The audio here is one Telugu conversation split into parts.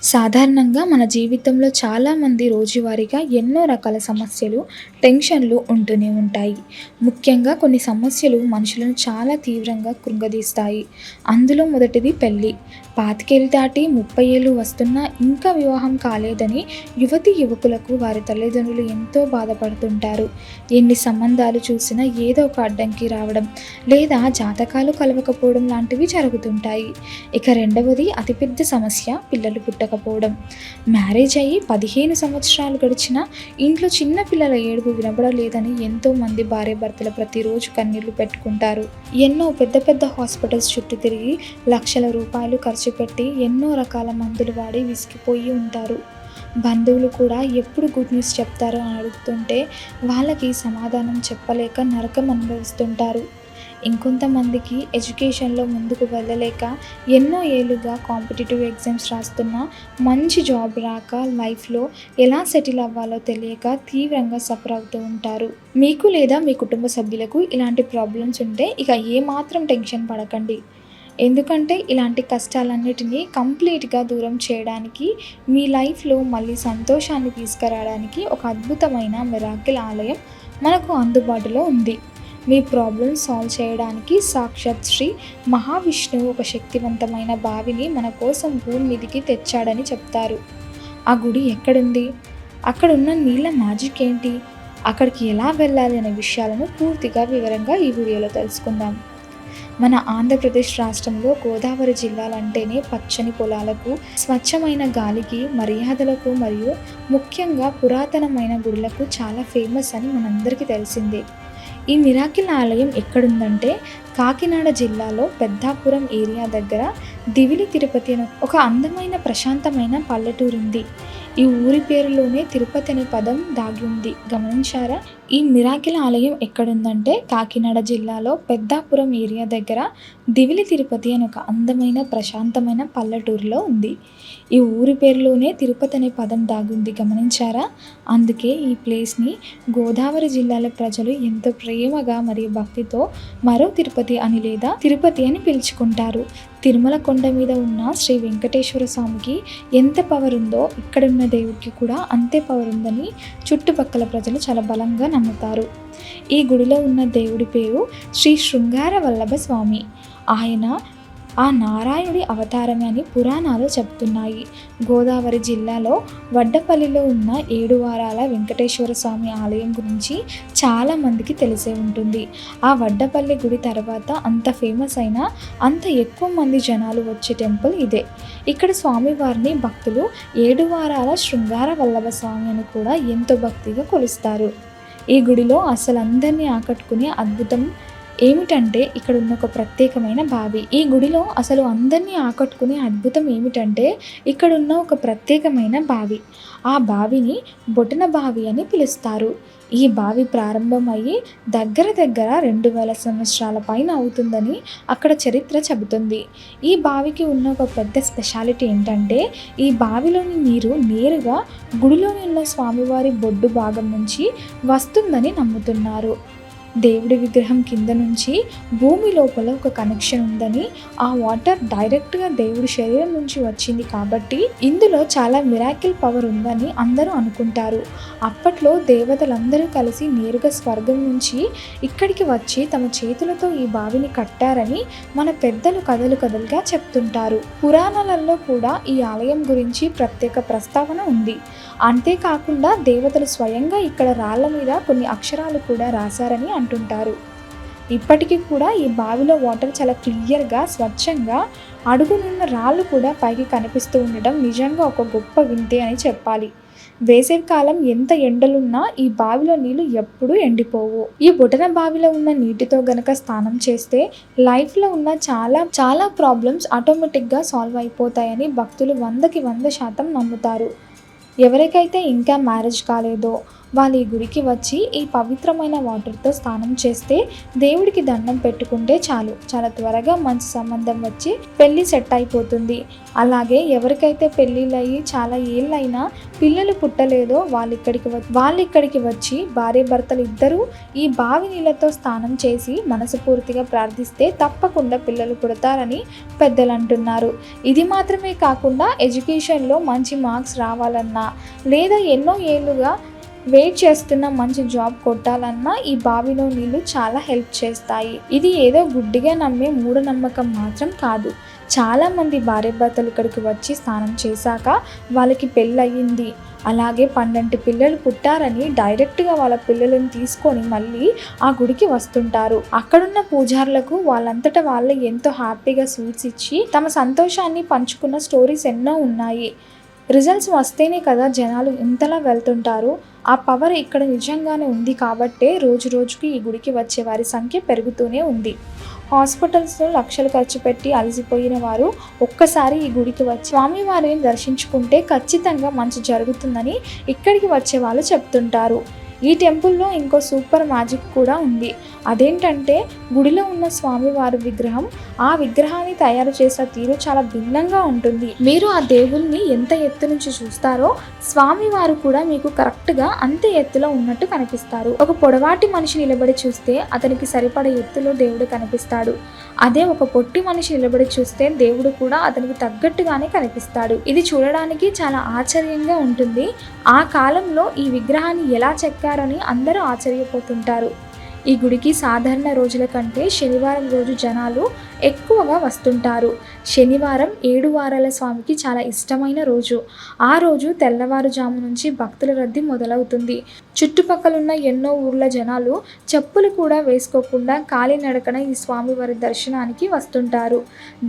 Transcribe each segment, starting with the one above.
సాధారణంగా మన జీవితంలో చాలామంది రోజువారీగా ఎన్నో రకాల సమస్యలు, టెన్షన్లు ఉంటూనే ఉంటాయి. ముఖ్యంగా కొన్ని సమస్యలు మనుషులను చాలా తీవ్రంగా కృంగదీస్తాయి. అందులో మొదటిది పెళ్ళి. 25 ఏళ్ళు దాటి 30 ఏళ్ళు వస్తున్నా ఇంకా వివాహం కాలేదని యువతీ యువకులకు వారి తల్లిదండ్రులు ఎంతో బాధపడుతుంటారు. ఎన్ని సంబంధాలు చూసినా ఏదో ఒక అడ్డంకి రావడం, లేదా జాతకాలు కలవకపోవడం లాంటివి జరుగుతుంటాయి. ఇక రెండవది అతిపెద్ద సమస్య పిల్లలు పుట్టకపోవడం. మ్యారేజ్ అయ్యి 15 సంవత్సరాలు గడిచినా ఇంట్లో చిన్న పిల్లల ఏడుపు వినబడలేదని ఎంతోమంది భార్యాభర్తలు ప్రతిరోజు కన్నీళ్లు పెట్టుకుంటారు. ఎన్నో పెద్ద పెద్ద హాస్పిటల్స్ చుట్టూ తిరిగి లక్షల రూపాయలు ఖర్చు పెట్టి ఎన్నో రకాల మందులు వాడి విసిగిపోయి ఉంటారు. బంధువులు కూడా ఎప్పుడు గుడ్ న్యూస్ చెప్తారో అని అడుగుతుంటే వాళ్ళకి సమాధానం చెప్పలేక నరకం అనుభవిస్తుంటారు. ఇంకొంతమందికి ఎడ్యుకేషన్లో ముందుకు వెళ్ళలేక ఎన్నో ఏళ్ళుగా కాంపిటేటివ్ ఎగ్జామ్స్ రాస్తున్నా మంచి జాబ్ రాక లైఫ్లో ఎలా సెటిల్ అవ్వాలో తెలియక తీవ్రంగా సఫర్ అవుతూ ఉంటారు. మీకు లేదా మీ కుటుంబ సభ్యులకు ఇలాంటి ప్రాబ్లమ్స్ ఉంటే ఇక ఏమాత్రం టెన్షన్ పడకండి. ఎందుకంటే ఇలాంటి కష్టాలన్నిటినీ కంప్లీట్గా దూరం చేయడానికి, మీ లైఫ్లో మళ్ళీ సంతోషాన్ని తీసుకురావడానికి ఒక అద్భుతమైన మిరాకిల్ ఆలయం మనకు అందుబాటులో ఉంది. మీ ప్రాబ్లమ్స్ సాల్వ్ చేయడానికి సాక్షాత్ శ్రీ మహావిష్ణువు ఒక శక్తివంతమైన బావిని మన కోసం భూమి మీదికి తెచ్చాడని చెప్తారు. ఆ గుడి ఎక్కడుంది? అక్కడ ఉన్న నీళ్ళ మ్యాజిక్ ఏంటి? అక్కడికి ఎలా వెళ్ళాలి అనే విషయాలను పూర్తిగా వివరంగా ఈ వీడియోలో తెలుసుకుందాం. మన ఆంధ్రప్రదేశ్ రాష్ట్రంలో గోదావరి జిల్లాలంటేనే పచ్చని పొలాలకు, స్వచ్ఛమైన గాలికి, మర్యాదలకు మరియు ముఖ్యంగా పురాతనమైన గుడులకు చాలా ఫేమస్ అని మనందరికీ తెలిసిందే. ఈ మిరాకిల్ ఆలయం ఎక్కడుందంటే కాకినాడ జిల్లాలో పెద్దాపురం ఏరియా దగ్గర దివిలి తిరుపతి అనే ఒక అందమైన ప్రశాంతమైన పల్లెటూరు ఉంది. ఈ ఊరి పేరులోనే తిరుపతి అనే పదం దాగి ఉంది. గమనించారా? ఈ మిరాకిల్ ఆలయం ఎక్కడుందంటే కాకినాడ జిల్లాలో పెద్దాపురం ఏరియా దగ్గర దివిలి తిరుపతి అనే ఒక అందమైన ప్రశాంతమైన పల్లెటూరులో ఉంది. ఈ ఊరి పేరులోనే తిరుపతి అనే పదం దాగుంది. గమనించారా? అందుకే ఈ ప్లేస్ని గోదావరి జిల్లాల ప్రజలు ఎంతో ప్రేమగా మరియు భక్తితో మరో తిరుపతి అని లేదా తిరుపతి అని పిలుచుకుంటారు. తిరుమల కొండ మీద ఉన్న శ్రీ వెంకటేశ్వర స్వామికి ఎంత పవర్ ఉందో ఇక్కడున్న దేవుడికి కూడా అంతే పవర్ ఉందని చుట్టుపక్కల ప్రజలు చాలా బలంగా నమ్ముతారు. ఈ గుడిలో ఉన్న దేవుడి పేరు శ్రీ శృంగార వల్లభ స్వామి. ఆయన ఆ నారాయణుడి అవతారమే అని పురాణాలు చెప్తున్నాయి. గోదావరి జిల్లాలో వడ్డపల్లిలో ఉన్న 7 వారాల వెంకటేశ్వర స్వామి ఆలయం గురించి చాలామందికి తెలిసే ఉంటుంది. ఆ వడ్డపల్లి గుడి తర్వాత అంత ఫేమస్ అయినా అంత ఎక్కువ మంది జనాలు వచ్చే టెంపుల్ ఇదే. ఇక్కడ స్వామివారిని భక్తులు 7 వారాల శృంగార వల్లభ స్వామి అని కూడా ఎంతో భక్తిగా కొలుస్తారు. ఈ గుడిలో అసలు అందరినీ ఆకట్టుకునే అద్భుతం ఏమిటంటే ఇక్కడ ఉన్న ఒక ప్రత్యేకమైన బావి. ఈ గుడిలో అసలు అందరినీ ఆకట్టుకునే అద్భుతం ఏమిటంటే ఇక్కడ ఉన్న ఒక ప్రత్యేకమైన బావి. ఆ బావిని బొటన బావి అని పిలుస్తారు. ఈ బావి ప్రారంభమయ్యి దగ్గర 2000 సంవత్సరాల పైన అవుతుందని అక్కడ చరిత్ర చెబుతుంది. ఈ బావికి ఉన్న ఒక పెద్ద స్పెషాలిటీ ఏంటంటే ఈ బావిలోని నీరు నేరుగా గుడిలోని ఉన్న స్వామివారి బొడ్డు భాగం నుంచి వస్తుందని నమ్ముతున్నారు. దేవుడి విగ్రహం కింద నుంచి భూమి లోపల ఒక కనెక్షన్ ఉందని, ఆ వాటర్ డైరెక్ట్గా దేవుడి శరీరం నుంచి వచ్చింది కాబట్టి ఇందులో చాలా మిరాకిల్ పవర్ ఉందని అందరూ అనుకుంటారు. అప్పట్లో దేవతలందరూ కలిసి నేరుగా స్వర్గం నుంచి ఇక్కడికి వచ్చి తమ చేతులతో ఈ బావిని కట్టారని మన పెద్దలు కథలుగా చెప్తుంటారు. పురాణాలలో కూడా ఈ ఆలయం గురించి ప్రత్యేక ప్రస్తావన ఉంది. అంతేకాకుండా దేవతలు స్వయంగా ఇక్కడ రాళ్ల మీద కొన్ని అక్షరాలు కూడా రాశారని అంటుంటారు. ఇప్పటికీ కూడా ఈ బావిలో వాటర్ చాలా క్లియర్గా, స్వచ్ఛంగా, అడుగునున్న రాళ్ళు కూడా పైకి కనిపిస్తూ ఉండడం నిజంగా ఒక గొప్ప వింతే అని చెప్పాలి. వేసవి కాలం ఎంత ఎండలున్నా ఈ బావిలో నీళ్లు ఎప్పుడూ ఎండిపోవు. ఈ బొటన బావిలో ఉన్న నీటితో గనక స్నానం చేస్తే లైఫ్లో ఉన్న చాలా ప్రాబ్లమ్స్ ఆటోమేటిక్గా సాల్వ్ అయిపోతాయని భక్తులు 100% నమ్ముతారు. ఎవరికైతే ఇంకా మ్యారేజ్ కాలేదో, వాళ్ళు ఈ గుడికి వచ్చి ఈ పవిత్రమైన వాటర్తో స్నానం చేస్తే, దేవుడికి దండం పెట్టుకుంటే చాలు, చాలా త్వరగా మంచి సంబంధం వచ్చి పెళ్ళి సెట్ అయిపోతుంది. అలాగే ఎవరికైతే పెళ్ళిళ్ళయి చాలా ఏళ్ళైనా పిల్లలు పుట్టలేదో వాళ్ళు ఇక్కడికి వచ్చి భార్య భర్తలు ఇద్దరూ ఈ బావి నీళ్ళతో స్నానం చేసి మనస్ఫూర్తిగా ప్రార్థిస్తే తప్పకుండా పిల్లలు పుడతారని పెద్దలు అంటున్నారు. ఇది మాత్రమే కాకుండా ఎడ్యుకేషన్లో మంచి మార్క్స్ రావాలన్నా, లేదా ఎన్నో ఏళ్ళుగా వెయిట్ చేస్తున్న మంచి జాబ్ కొట్టాలన్నా ఈ బావిలో నీళ్లు చాలా హెల్ప్ చేస్తాయి. ఇది ఏదో గుడ్డిగా నమ్మే మూఢనమ్మకం మాత్రం కాదు. చాలామంది భార్యాభర్తలు ఇక్కడికి వచ్చి స్నానం చేశాక వాళ్ళకి పెళ్ళయింది, అలాగే 12 పిల్లలు పుట్టారని డైరెక్ట్గా వాళ్ళ పిల్లలను తీసుకొని మళ్ళీ ఆ గుడికి వస్తుంటారు. అక్కడున్న పూజారులకు వాళ్ళంతటా వాళ్ళే ఎంతో హ్యాపీగా స్వీట్స్ ఇచ్చి తమ సంతోషాన్ని పంచుకున్న స్టోరీస్ ఎన్నో ఉన్నాయి. రిజల్ట్స్ వస్తేనే కదా జనాలు ఇంతలా వెళ్తుంటారు. ఆ పవర్ ఇక్కడ నిజంగానే ఉంది కాబట్టే రోజు రోజుకి ఈ గుడికి వచ్చే వారి సంఖ్య పెరుగుతూనే ఉంది. హాస్పిటల్స్లో లక్షలు ఖర్చు పెట్టి అలసిపోయిన వారు ఒక్కసారి ఈ గుడికి వచ్చి స్వామివారిని దర్శించుకుంటే ఖచ్చితంగా మంచి జరుగుతుందని ఇక్కడికి వచ్చే వాళ్ళు చెప్తుంటారు. ఈ టెంపుల్లో ఇంకో సూపర్ మ్యాజిక్ కూడా ఉంది. అదేంటంటే గుడిలో ఉన్న స్వామివారి విగ్రహం, ఆ విగ్రహాన్ని తయారు చేసే తీరు చాలా భిన్నంగా ఉంటుంది. మీరు ఆ దేవుల్ని ఎంత ఎత్తు నుంచి చూస్తారో స్వామివారు కూడా మీకు కరెక్ట్గా అంతే ఎత్తులో ఉన్నట్టు కనిపిస్తారు. ఒక పొడవాటి మనిషి నిలబడి చూస్తే అతనికి సరిపడే ఎత్తులో దేవుడు కనిపిస్తాడు. అదే ఒక పొట్టి మనిషి నిలబడి చూస్తే దేవుడు కూడా అతనికి తగ్గట్టుగానే కనిపిస్తాడు. ఇది చూడడానికి చాలా ఆశ్చర్యంగా ఉంటుంది. ఆ కాలంలో ఈ విగ్రహాన్ని ఎలా చెక్కారని అందరూ ఆశ్చర్యపోతుంటారు. ఈ గుడికి సాధారణ రోజుల కంటే శనివారం రోజు జనాలు ఎక్కువగా వస్తుంటారు. శనివారం 7 వారాల స్వామికి చాలా ఇష్టమైన రోజు. ఆ రోజు తెల్లవారుజాము నుంచి భక్తుల రద్దీ మొదలవుతుంది. చుట్టుపక్కలున్న ఎన్నో ఊర్ల జనాలు చెప్పులు కూడా వేసుకోకుండా కాలినడకన ఈ స్వామివారి దర్శనానికి వస్తుంటారు.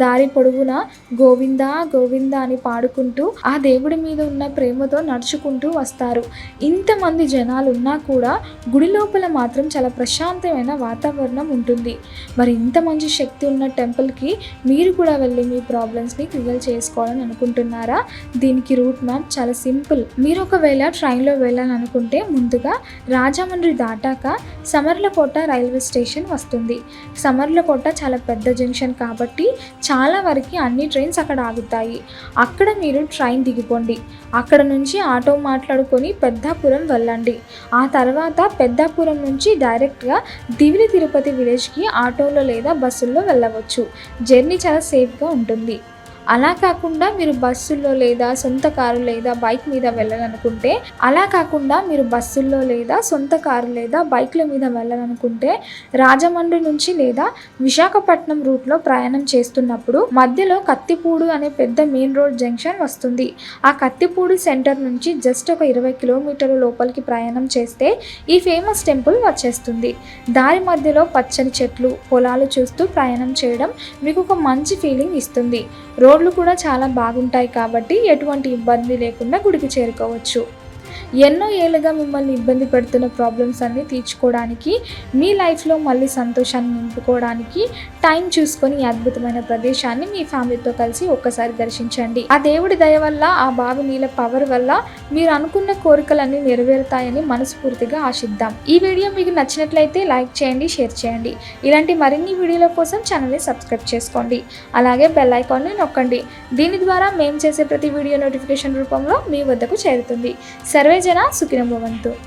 దారి పొడవునా గోవిందా గోవిందా అని పాడుకుంటూ ఆ దేవుడి మీద ఉన్న ప్రేమతో నడుచుకుంటూ వస్తారు. ఇంతమంది జనాలు ఉన్నా కూడా గుడి లోపల మాత్రం చాలా ప్రశాంతమైన వాతావరణం ఉంటుంది. మరి ఇంత మంచి శక్తి ఉన్న టెంపుల్కి మీరు కూడా వెళ్ళి మీ ప్రాబ్లమ్స్ని క్లియర్ చేసుకోవాలని అనుకుంటున్నారా? దీనికి రూట్ మ్యాప్ చాలా సింపుల్. మీరు ఒకవేళ ట్రైన్లో వెళ్ళాలనుకుంటే ముందుగా రాజమండ్రి దాటాక సమర్లకోట రైల్వే స్టేషన్ వస్తుంది. సమర్లకోట చాలా పెద్ద జంక్షన్ కాబట్టి చాలా వరకు అన్ని ట్రైన్స్ అక్కడ ఆగుతాయి. అక్కడ మీరు ట్రైన్ దిగిపోండి. అక్కడ నుంచి ఆటో మాట్లాడుకొని పెద్దాపురం వెళ్ళండి. ఆ తర్వాత పెద్దాపురం నుంచి డైరెక్ట్గా దివిలి తిరుపతి విలేజ్కి ఆటోలో లేదా బస్సుల్లో వెళ్ళవచ్చు. జర్నీ చాలా సేఫ్గా ఉంటుంది. అలా కాకుండా మీరు బస్సుల్లో లేదా సొంత కారు లేదా బైక్ మీద వెళ్ళాలనుకుంటే బైక్ల మీద వెళ్ళాలనుకుంటే రాజమండ్రి నుంచి లేదా విశాఖపట్నం రూట్లో ప్రయాణం చేస్తున్నప్పుడు మధ్యలో కత్తిపూడు అనే పెద్ద మెయిన్ రోడ్ జంక్షన్ వస్తుంది. ఆ కత్తిపూడి సెంటర్ నుంచి జస్ట్ ఒక 20 కిలోమీటర్ల లోపలికి ప్రయాణం చేస్తే ఈ ఫేమస్ టెంపుల్ వచ్చేస్తుంది. దారి మధ్యలో పచ్చని చెట్లు, పొలాలు చూస్తూ ప్రయాణం చేయడం మీకు ఒక మంచి ఫీలింగ్ ఇస్తుంది. రోడ్లు కూడా చాలా బాగుంటాయి కాబట్టి ఎటువంటి ఇబ్బంది లేకుండా గుడికి చేరుకోవచ్చు. ఎన్నో ఏళ్ళుగా మిమ్మల్ని ఇబ్బంది పెడుతున్న ప్రాబ్లమ్స్ అన్నీ తీర్చుకోవడానికి, మీ లైఫ్లో మళ్ళీ సంతోషాన్ని నింపుకోవడానికి టైం చూసుకొని ఈ అద్భుతమైన ప్రదేశాన్ని మీ ఫ్యామిలీతో కలిసి ఒక్కసారి దర్శించండి. ఆ దేవుడి దయ వల్ల, ఆ బావి నీళ్ళ పవర్ వల్ల మీరు అనుకున్న కోరికలన్నీ నెరవేరుతాయని మనస్ఫూర్తిగా ఆశిద్దాం. ఈ వీడియో మీకు నచ్చినట్లయితే లైక్ చేయండి, షేర్ చేయండి. ఇలాంటి మరిన్ని వీడియోల కోసం ఛానల్ని సబ్స్క్రైబ్ చేసుకోండి. అలాగే బెల్ ఐకాన్ని నొక్కండి. దీని ద్వారా మేము చేసే ప్రతి వీడియో నోటిఫికేషన్ రూపంలో మీ వద్దకు చేరుతుంది. సర్వే జన సుఖినో భవంతు.